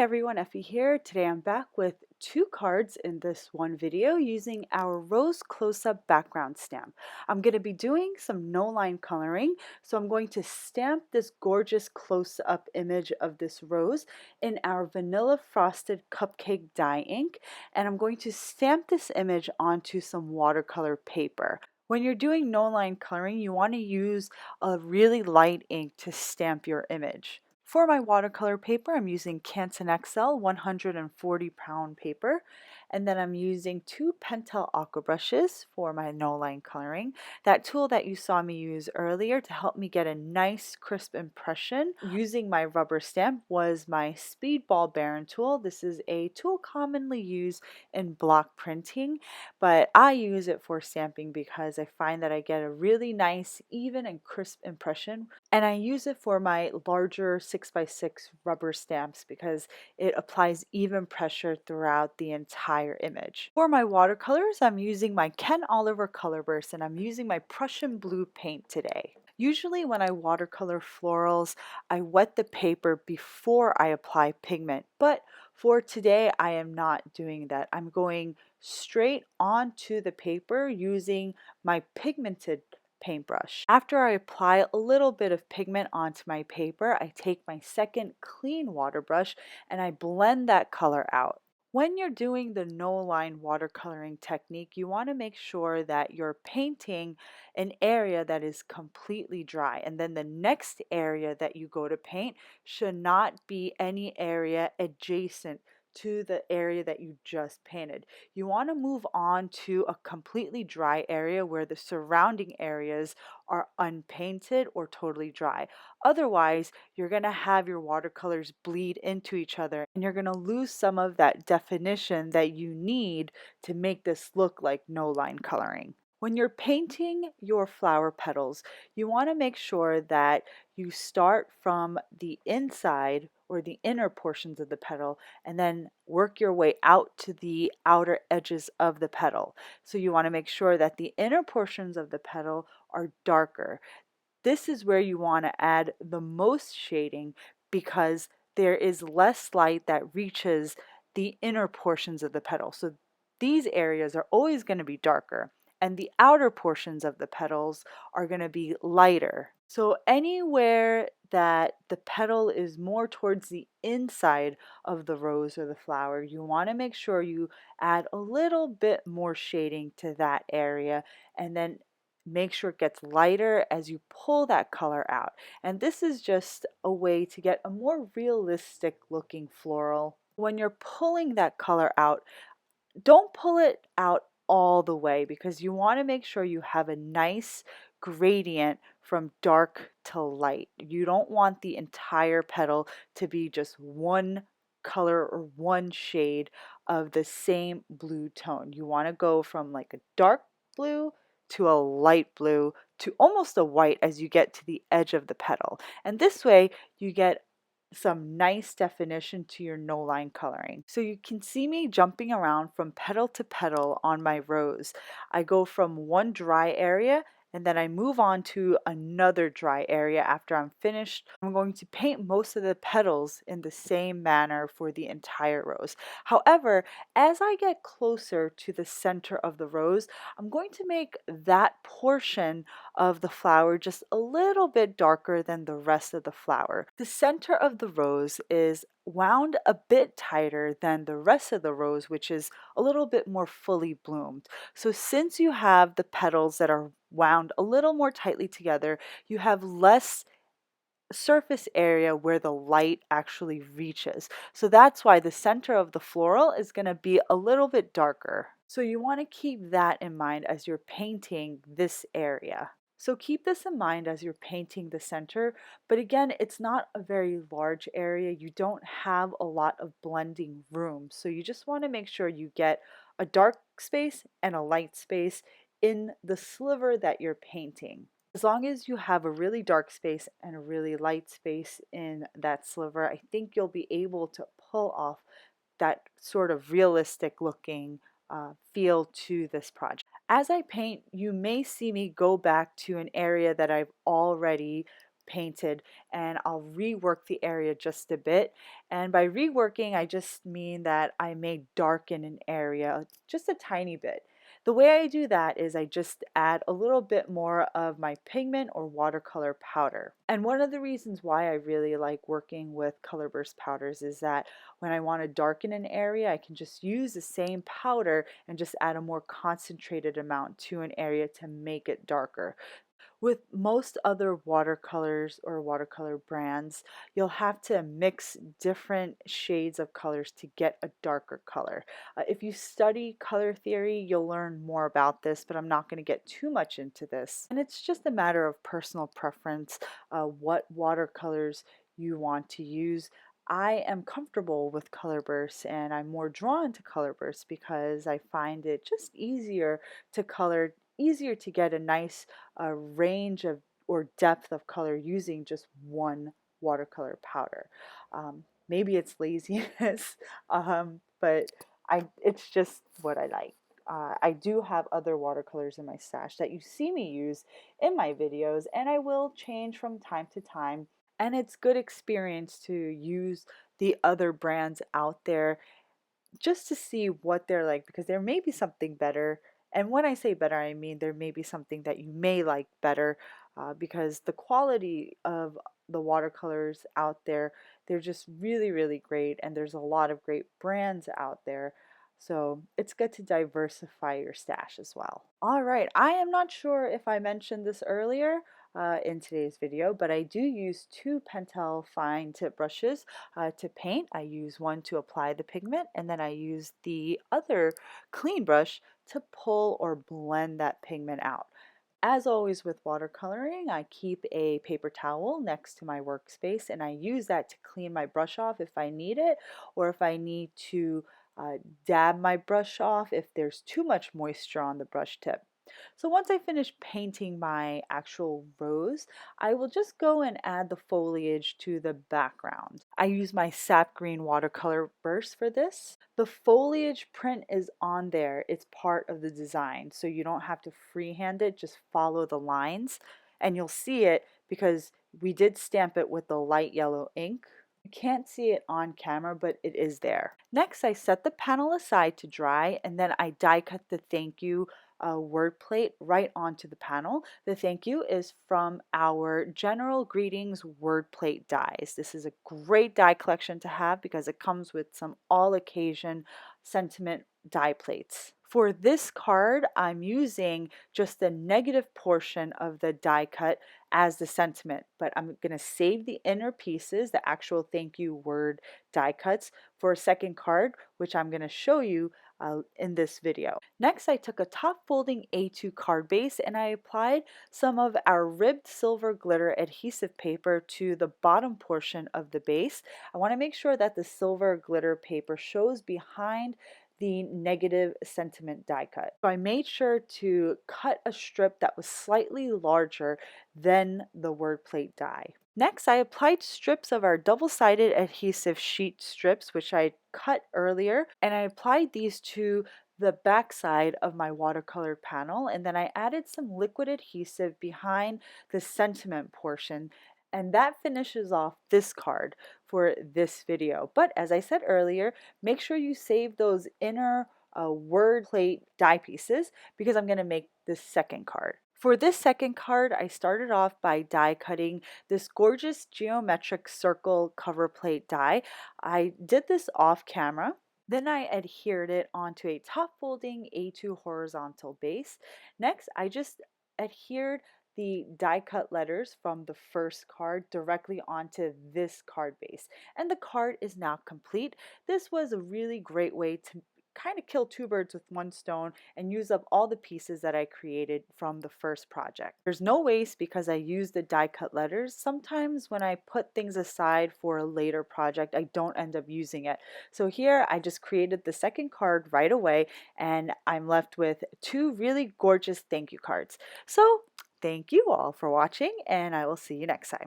everyone, Effie here. Today I'm back with two cards in this one video using our rose close-up background stamp. I'm going to be doing some no-line coloring, so I'm going to stamp this gorgeous close-up image of this rose in our vanilla frosted cupcake dye ink, and I'm going to stamp this image onto some watercolor paper. When you're doing no-line coloring, you want to use a really light ink to stamp your image. For my watercolor paper, I'm using Canson XL 140-pound paper, and then I'm using two Pentel Aqua brushes for my no-line coloring. That tool that you saw me use earlier to help me get a nice crisp impression using my rubber stamp was my Speedball Baren tool. This is a tool commonly used in block printing, but I use it for stamping because I find that I get a really nice, even and crisp impression, and I use it for my larger 6x6 rubber stamps because it applies even pressure throughout the entire image. For my watercolors, I'm using my Ken Oliver color burst, and I'm using my Prussian blue paint today. Usually when I watercolor florals, I wet the paper before I apply pigment, but for today I am not doing that. I'm going straight onto the paper using my pigmented paintbrush. After I apply a little bit of pigment onto my paper, I take my second clean water brush and I blend that color out. When you're doing the no-line watercoloring technique, you want to make sure that you're painting an area that is completely dry, and then the next area that you go to paint should not be any area adjacent to the area that you just painted. You want to move on to a completely dry area where the surrounding areas are unpainted or totally dry. Otherwise, you're going to have your watercolors bleed into each other and you're going to lose some of that definition that you need to make this look like no line coloring. When you're painting your flower petals, you want to make sure that you start from the inside or the inner portions of the petal and then work your way out to the outer edges of the petal. So you want to make sure that the inner portions of the petal are darker. This is where you want to add the most shading because there is less light that reaches the inner portions of the petal. So these areas are always going to be darker, and the outer portions of the petals are going to be lighter. So anywhere that the petal is more towards the inside of the rose or the flower, you want to make sure you add a little bit more shading to that area, and then make sure it gets lighter as you pull that color out. And this is just a way to get a more realistic looking floral. When you're pulling that color out, don't pull it out all the way because you want to make sure you have a nice gradient from dark to light. You don't want the entire petal to be just one color or one shade of the same blue tone. You want to go from like a dark blue to a light blue to almost a white as you get to the edge of the petal. And this way you get some nice definition to your no line coloring. So you can see me jumping around from petal to petal on my rose. I go from one dry area and then I move on to another dry area after I'm finished. I'm going to paint most of the petals in the same manner for the entire rose. However, as I get closer to the center of the rose, I'm going to make that portion of the flower just a little bit darker than the rest of the flower. The center of the rose is wound a bit tighter than the rest of the rose, which is a little bit more fully bloomed. So since you have the petals that are wound a little more tightly together, you have less surface area where the light actually reaches. So that's why the center of the floral is going to be a little bit darker. So you want to keep that in mind as you're painting this area. So keep this in mind as you're painting the center, but again, it's not a very large area. You don't have a lot of blending room. So you just want to make sure you get a dark space and a light space in the sliver that you're painting. As long as you have a really dark space and a really light space in that sliver, I think you'll be able to pull off that sort of realistic looking feel to this project. As I paint, you may see me go back to an area that I've already painted, and I'll rework the area just a bit. And by reworking, I just mean that I may darken an area just a tiny bit. The way I do that is I just add a little bit more of my pigment or watercolor powder. And one of the reasons why I really like working with color burst powders is that when I want to darken an area, I can just use the same powder and just add a more concentrated amount to an area to make it darker. With most other watercolors or watercolor brands, you'll have to mix different shades of colors to get a darker color. If you study color theory, you'll learn more about this, but I'm not going to get too much into this. And it's just a matter of personal preference, what watercolors you want to use. I am comfortable with color bursts and I'm more drawn to color bursts because I find it just easier to get a nice range of or depth of color using just one watercolor powder. Maybe it's laziness, but it's just what I like. I do have other watercolors in my stash that you see me use in my videos, and I will change from time to time. And it's good experience to use the other brands out there just to see what they're like because there may be something better. And when I say better, I mean there may be something that you may like better because the quality of the watercolors out there, they're just really, really great. And there's a lot of great brands out there. So it's good to diversify your stash as well. All right, I am not sure if I mentioned this earlier in today's video, but I do use two Pentel fine tip brushes to paint. I use one to apply the pigment, and then I use the other clean brush to pull or blend that pigment out. As always with watercoloring, I keep a paper towel next to my workspace and I use that to clean my brush off if I need it, or if I need to dab my brush off if there's too much moisture on the brush tip. So once I finish painting my actual rose, I will just go and add the foliage to the background. I use my sap green watercolor burst for this. The foliage print is on there. It's part of the design, so you don't have to freehand it, just follow the lines and you'll see it because we did stamp it with the light yellow ink. You can't see it on camera, but it is there. Next, I set the panel aside to dry and then I die cut the thank you word plate right onto the panel. The thank you is from our General Greetings word plate dies. This is a great die collection to have because it comes with some all occasion sentiment die plates. For this card, I'm using just the negative portion of the die cut as the sentiment, but I'm going to save the inner pieces, the actual thank you word die cuts, for a second card, which I'm going to show you in this video. Next, I took a top folding A2 card base and I applied some of our ribbed silver glitter adhesive paper to the bottom portion of the base. I want to make sure that the silver glitter paper shows behind the negative sentiment die cut. So I made sure to cut a strip that was slightly larger than the word plate die. Next, I applied strips of our double-sided adhesive sheet strips, which I cut earlier, and I applied these to the back side of my watercolor panel, and then I added some liquid adhesive behind the sentiment portion, and that finishes off this card for this video. But as I said earlier, make sure you save those inner word plate die pieces because I'm going to make this second card. For this second card, I started off by die cutting this gorgeous geometric circle cover plate die. I did this off camera. Then I adhered it onto a top folding A2 horizontal base. Next, I just adhered the die cut letters from the first card directly onto this card base. And the card is now complete. This was a really great way to kind of kill two birds with one stone and use up all the pieces that I created from the first project. There's no waste because I use the die cut letters. Sometimes when I put things aside for a later project, I don't end up using it. So here I just created the second card right away and I'm left with two really gorgeous thank you cards. So thank you all for watching and I will see you next time.